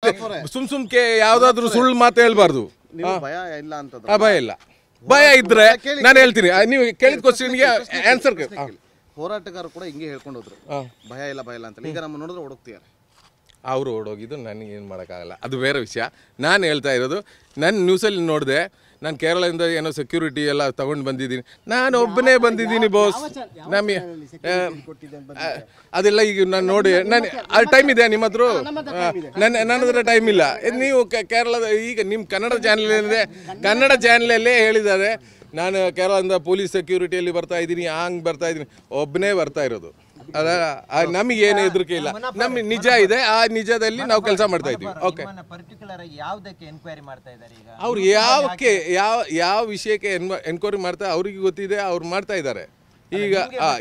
ಮತ್ತೆ ಸುಮ್ಕೆ ಯಾವ್ದಾದ್ರು ಸುಳ್ಳು ಮಾತು ಹೇಳ್ಬಾರ್ದು. ಭಯ ಇಲ್ಲ ಅಂತ ಭಯ ಇಲ್ಲ. ಭಯ ಇದ್ರೆ ನಾನು ಹೇಳ್ತೀನಿ, ನೀವು ಕೇಳಿದ ಕ್ವಶನ್ಗೆ ಆನ್ಸರ್. ಹೋರಾಟಗಾರರು ಕೂಡ ಹಿಂಗೆ ಹೇಳ್ಕೊಂಡು ಹೋದ್ರು, ಭಯ ಇಲ್ಲ ಅಂತ. ಈಗ ನಮ್ಮ ನೋಡಿದ್ರೆ ಹುಡುಕ್ತಿದ್ದಾರೆ. ಅವರು ಓಡೋಗಿದ್ದು ನನಗೆ ಏನು ಮಾಡೋಕ್ಕಾಗಲ್ಲ, ಅದು ಬೇರೆ ವಿಷಯ. ನಾನು ಹೇಳ್ತಾ ಇರೋದು, ನನ್ನ ನ್ಯೂಸಲ್ಲಿ ನೋಡಿದೆ, ನಾನು ಕೇರಳದಿಂದ ಏನೋ ಸೆಕ್ಯೂರಿಟಿ ಎಲ್ಲ ತಗೊಂಡು ಬಂದಿದ್ದೀನಿ, ನಾನು ಒಬ್ಬನೇ ಬಂದಿದ್ದೀನಿ ಬಾಸ್. ನಮಗೆ ಅದೆಲ್ಲ ಈಗ ನಾನು ನೋಡಿ, ಅದು ಟೈಮ್ ಇದೆ ನಿಮ್ಮ ಹತ್ರ? ನನ್ನ ಹತ್ರ ಟೈಮ್ ಇಲ್ಲ. ನೀವು ಕೇರಳದ ಈಗ ನಿಮ್ಮ ಕನ್ನಡ ಚಾನಲ್ ಏನಿದೆ, ಕನ್ನಡ ಚಾನಲಲ್ಲೇ ಹೇಳಿದ್ದಾರೆ ನಾನು ಕೇರಳದಿಂದ ಪೊಲೀಸ್ ಸೆಕ್ಯೂರಿಟಿಯಲ್ಲಿ ಬರ್ತಾ ಇದ್ದೀನಿ, ಹಂಗೆ ಬರ್ತಾ ಇದ್ದೀನಿ, ಒಬ್ಬನೇ ಬರ್ತಾ ಇರೋದು. ಅದ ನಮಗೇನು ಹೆದರಿಕೆ ಇಲ್ಲ, ನಮ್ಗೆ ನಿಜ ಇದೆ, ಆ ನಿಜದಲ್ಲಿ ನಾವು ಕೆಲಸ ಮಾಡ್ತಾ ಇದ್ದೀವಿ. ಓಕೆ, ಅವ್ರು ಯಾವ ವಿಷಯಕ್ಕೆ ಎನ್ಕ್ವೈರಿ ಮಾಡ್ತಾರೆ ಅವ್ರಿಗೆ ಗೊತ್ತಿದೆ, ಅವ್ರು ಮಾಡ್ತಾ ಇದ್ದಾರೆ. ಈಗ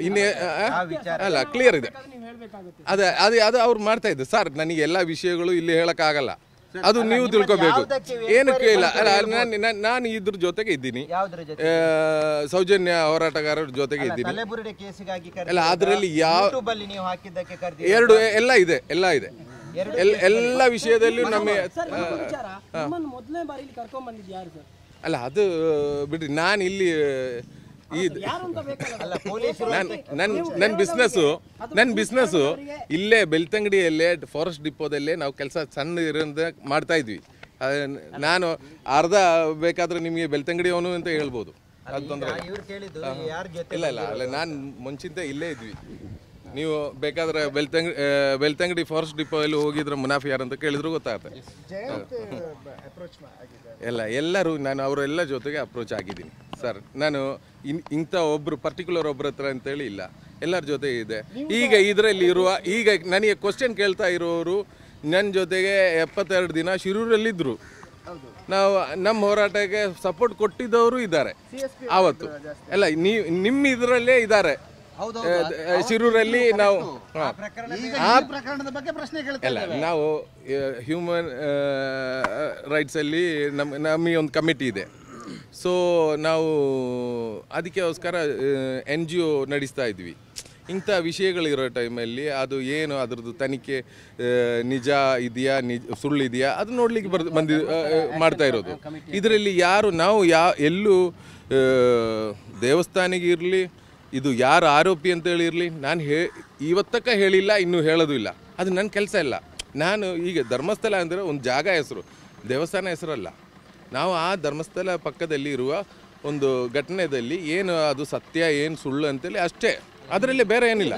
ಇನ್ನೇ ಅಲ್ಲ, ಕ್ಲಿಯರ್ ಇದೆ, ಅದು ಅವ್ರು ಮಾಡ್ತಾ ಇದ್ದಾರೆ ಸರ್. ನನಗೆ ಎಲ್ಲ ವಿಷಯಗಳು ಇಲ್ಲಿ ಹೇಳೋಕ್ಕಾಗಲ್ಲ, ಅದು ನೀವು ತಿಳ್ಕೊಬೇಕು. ಏನಕ್ಕೆ ಇಲ್ಲ, ನಾನು ಇದ್ರ ಜೊತೆಗೆ ಇದ್ದೀನಿ, ಸೌಜನ್ಯ ಹೋರಾಟಗಾರರ ಜೊತೆಗೆ ಇದ್ದೀನಿ. ಅಲ್ಲ, ಅದರಲ್ಲಿ ಎಲ್ಲ ಇದೆ ಎಲ್ಲ ವಿಷಯದಲ್ಲೂ ನಮಗೆ ಅಲ್ಲ, ಅದು ಬಿಡ್ರಿ. ನಾನು ಇಲ್ಲಿ ನನ್ನ ಬಿಸ್ನೆಸ್ಸು ಇಲ್ಲೇ ಬೆಳ್ತಂಗಡಿಯಲ್ಲೇ ಫಾರೆಸ್ಟ್ ಡಿಪೋದಲ್ಲೇ ನಾವು ಕೆಲಸ ಸಣ್ಣ ಇರೋದ ಮಾಡ್ತಾ ಇದ್ವಿ. ನಾನು ಅರ್ಧ ಬೇಕಾದ್ರೆ ನಿಮಗೆ ಬೆಳ್ತಂಗಡಿಯವನು ಅಂತ ಹೇಳ್ಬೋದು, ಅದು ತೊಂದರೆ ಇಲ್ಲ. ನಾನು ಮುಂಚಿಂದ ಇಲ್ಲೇ ಇದ್ವಿ. ನೀವು ಬೇಕಾದ್ರೆ ಬೆಳ್ತಂಗಡಿ ಫಾರೆಸ್ಟ್ ಡಿಪೋ ಅಲ್ಲಿ ಹೋಗಿದ್ರೆ ಮುನಾಫಿ ಯಾರು ಅಂತ ಕೇಳಿದ್ರು ಗೊತ್ತಾಗುತ್ತೆ. ಎಲ್ಲರೂ ನಾನು ಅವರೆಲ್ಲ ಜೊತೆಗೆ ಅಪ್ರೋಚ್ ಆಗಿದ್ದೀನಿ ಸರ್. ನಾನು ಇಂಥ ಪರ್ಟಿಕ್ಯುಲರ್ ಒಬ್ಬರ ಹತ್ರ ಅಂತೇಳಿ ಇಲ್ಲ, ಎಲ್ಲರ ಜೊತೆ ಇದೆ. ಈಗ ಇದರಲ್ಲಿ ಇರುವ, ಈಗ ನನಗೆ ಕ್ವಶನ್ ಕೇಳ್ತಾ ಇರೋರು ನನ್ನ ಜೊತೆಗೆ 72 ದಿನ ಶಿರೂರಲ್ಲಿದ್ದರು. ನಾವು ನಮ್ಮ ಹೋರಾಟಕ್ಕೆ ಸಪೋರ್ಟ್ ಕೊಟ್ಟಿದ್ದವರು ಇದ್ದಾರೆ ಆವತ್ತು. ಅಲ್ಲ, ನಿಮ್ಮ ಇದರಲ್ಲೇ ಇದ್ದಾರೆ ಶಿರೂರಲ್ಲಿ. ನಾವು ಅಲ್ಲ, ನಾವು ಹ್ಯೂಮನ್ ರೈಟ್ಸಲ್ಲಿ ನಮಗೆ ಒಂದು ಕಮಿಟಿ ಇದೆ. ಸೊ ನಾವು ಅದಕ್ಕೋಸ್ಕರ NGO ನಡೆಸ್ತಾ ಇದ್ವಿ. ಇಂಥ ವಿಷಯಗಳಿರೋ ಟೈಮಲ್ಲಿ ಅದು ಏನು ಅದರದ್ದು ತನಿಖೆ ನಿಜ ಇದೆಯಾ, ಸುಳ್ಳಿದೆಯಾ, ಅದು ನೋಡ್ಲಿಕ್ಕೆ ಮಾಡ್ತಾ ಇರೋದು. ಇದರಲ್ಲಿ ನಾವು ಎಲ್ಲೂ ದೇವಸ್ಥಾನಿಗೆ ಇರಲಿ, ಇದು ಯಾರು ಆರೋಪಿ ಅಂತೇಳಿ ಇರಲಿ, ನಾನು ಇವತ್ತಕ್ಕ ಹೇಳಿಲ್ಲ, ಇನ್ನೂ ಹೇಳೋದು ಇಲ್ಲ. ಅದು ನನ್ನ ಕೆಲಸ ಇಲ್ಲ. ನಾನು ಈಗ ಧರ್ಮಸ್ಥಳ ಅಂದರೆ ಒಂದು ಜಾಗ ಹೆಸರು, ದೇವಸ್ಥಾನ ಹೆಸರಲ್ಲ. ನಾವು ಆ ಧರ್ಮಸ್ಥಳ ಪಕ್ಕದಲ್ಲಿ ಇರುವ ಒಂದು ಘಟನೆಯಲ್ಲಿ ಏನು ಅದು ಸತ್ಯ ಏನು ಸುಳ್ಳು ಅಂತೇಳಿ ಅಷ್ಟೇ, ಅದರಲ್ಲಿ ಬೇರೆ ಏನಿಲ್ಲ.